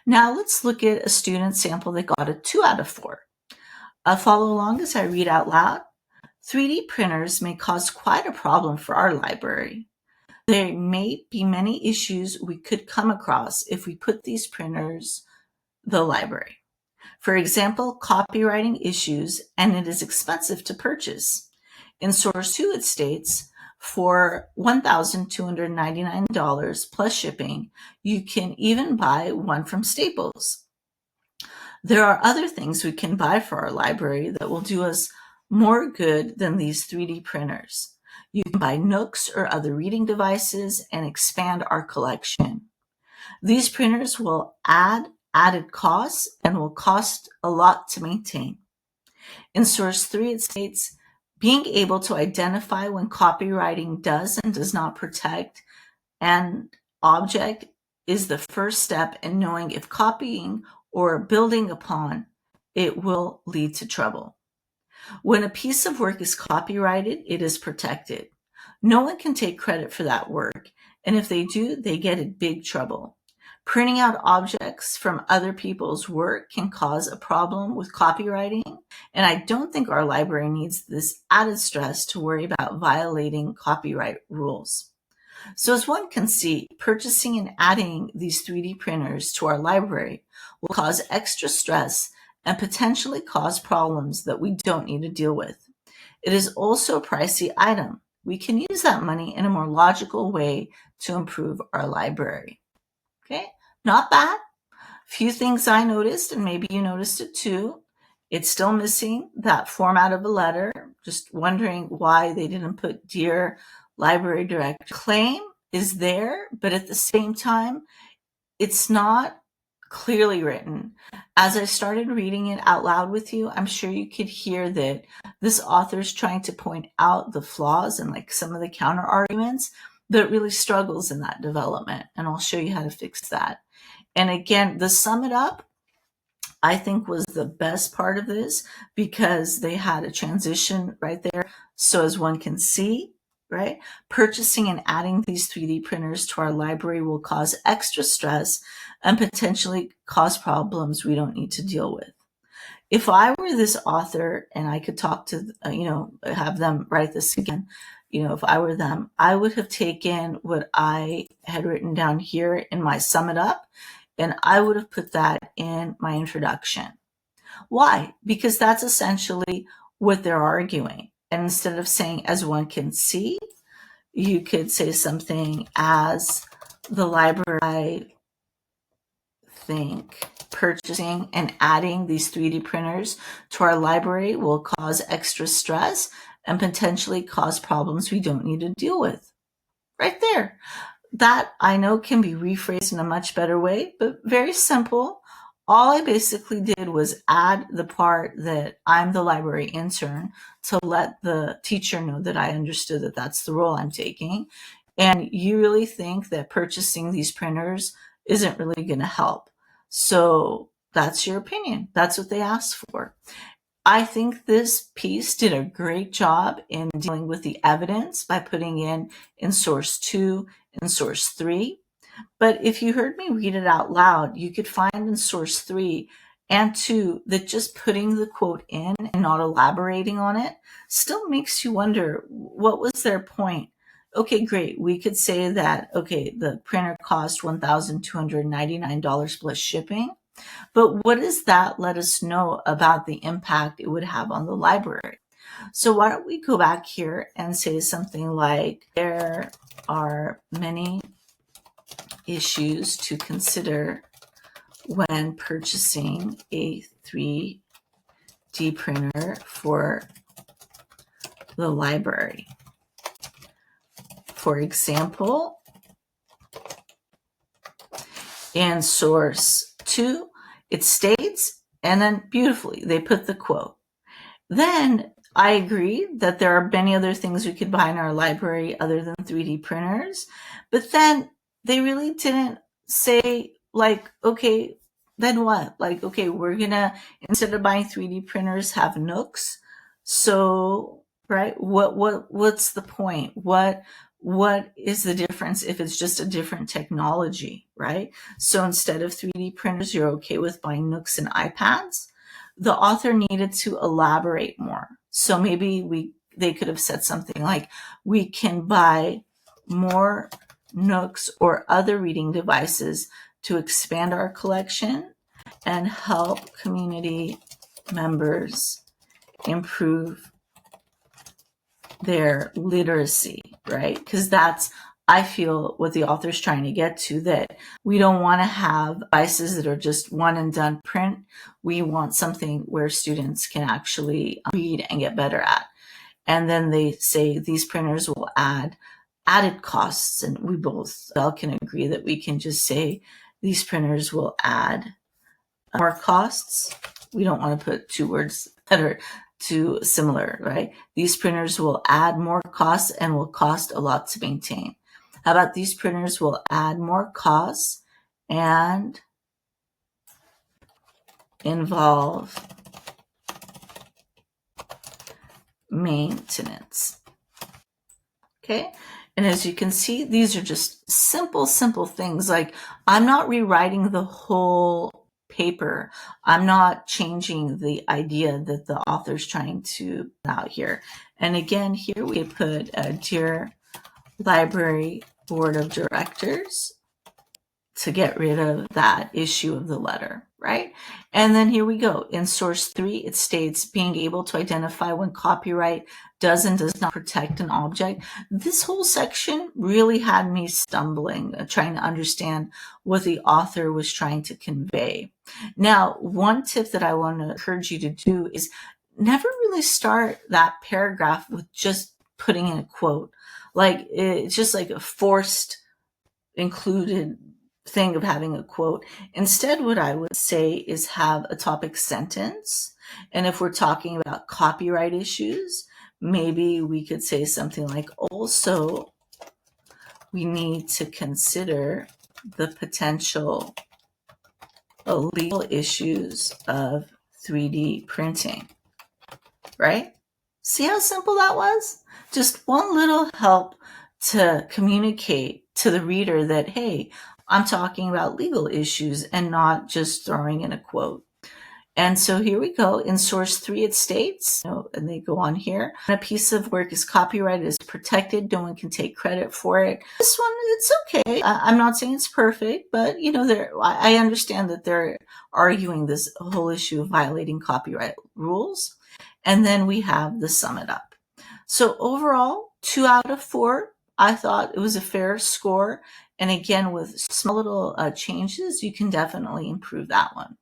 Now let's look at a student sample that got a 2 out of 4. Follow along as I read out loud. 3D printers may cause quite a problem for our library. There may be many issues we could come across if we put these printers the library. For example, copywriting issues, and it is expensive to purchase. In source 2, it states, for $1,299 plus shipping, you can even buy one from Staples. There are other things we can buy for our library that will do us more good than these 3D printers. You can buy Nooks or other reading devices and expand our collection. These printers will add added costs and will cost a lot to maintain. In source 3, it states, being able to identify when copywriting does and does not protect an object is the first step in knowing if copying or building upon it will lead to trouble. When a piece of work is copyrighted, it is protected. No one can take credit for that work, and if they do, they get in big trouble. Printing out objects from other people's work can cause a problem with copywriting, and I don't think our library needs this added stress to worry about violating copyright rules. So as one can see, purchasing and adding these 3D printers to our library will cause extra stress and potentially cause problems that we don't need to deal with. It is also a pricey item. We can use that money in a more logical way to improve our library. Okay, not bad. Few things I noticed, and maybe you noticed it too. It's still missing that format of a letter. Just wondering why they didn't put Dear Library Director. Claim is there, but at the same time, it's not clearly written. As I started reading it out loud with you, I'm sure you could hear that this author is trying to point out the flaws and like some of the counter arguments, but it really struggles in that development. And I'll show you how to fix that. And again, the sum it up, I think was the best part of this because they had a transition right there. So as one can see, right, purchasing and adding these 3D printers to our library will cause extra stress and potentially cause problems we don't need to deal with. If I were this author and I could talk to, have them write this again, if I were them, I would have taken what I had written down here in my sum it up, and I would have put that in my introduction. Why? Because that's essentially what they're arguing. And instead of saying, as one can see, you could say something as the library, I think purchasing and adding these 3D printers to our library will cause extra stress and potentially cause problems we don't need to deal with. Right there. That I know can be rephrased in a much better way, but very simple. All I basically did was add the part that I'm the library intern to let the teacher know that I understood that that's the role I'm taking. And you really think that purchasing these printers isn't really going to help. So that's your opinion. That's what they asked for. I think this piece did a great job in dealing with the evidence by putting in source 2 and source 3. But if you heard me read it out loud, you could find in source 3 and 2 that just putting the quote in and not elaborating on it still makes you wonder, what was their point? Okay, great. We could say that, okay, the printer cost $1,299 plus shipping. But what does that let us know about the impact it would have on the library? So why don't we go back here and say something like, there are many issues to consider when purchasing a 3D printer for the library. For example, in source 2, it states, and then beautifully, they put the quote. Then I agree that there are many other things we could buy in our library other than 3D printers, but then they really didn't say, like, okay, then what? Like, okay, we're gonna, instead of buying 3D printers, have Nooks. So, right, what's the point? What what is the difference if it's just a different technology, right? So instead of 3D printers, you're okay with buying Nooks and iPads. The author needed to elaborate more. So maybe they could have said something like, we can buy more Nooks or other reading devices to expand our collection and help community members improve their literacy, right? Because that's, I feel, what the author's trying to get to, that we don't want to have devices that are just one and done print. We want something where students can actually read and get better at. And then they say these printers will add added costs, and we both all can agree that we can just say these printers will add more costs. We don't want to put two words that are too similar, right? These printers will add more costs and will cost a lot to maintain. How about these printers will add more costs and involve maintenance? Okay. And as you can see, these are just simple things. Like, I'm not rewriting the whole paper. I'm not changing the idea that the author's trying to put out here. And again, here we put Dear Library Board of Directors to get rid of that issue of the letter, right? And then here we go. In source 3, it states being able to identify when copyright does and does not protect an object. This whole section really had me stumbling, trying to understand what the author was trying to convey. Now, one tip that I want to encourage you to do is never really start that paragraph with just putting in a quote. Like, it's just like a forced included thing of having a quote. Instead, what I would say is have a topic sentence. And if we're talking about copyright issues, maybe we could say something like, also, we need to consider the potential legal issues of 3D printing, right? See how simple that was? Just one little help to communicate to the reader that, hey, I'm talking about legal issues and not just throwing in a quote. And so here we go. In source 3, it states, and they go on here, a piece of work is copyrighted, is protected. No one can take credit for it. This one, it's okay. I'm not saying it's perfect, but I understand that they're arguing this whole issue of violating copyright rules. And then we have the sum it up. So overall, 2 out of 4. I thought it was a fair score. And again, with small little changes, you can definitely improve that one.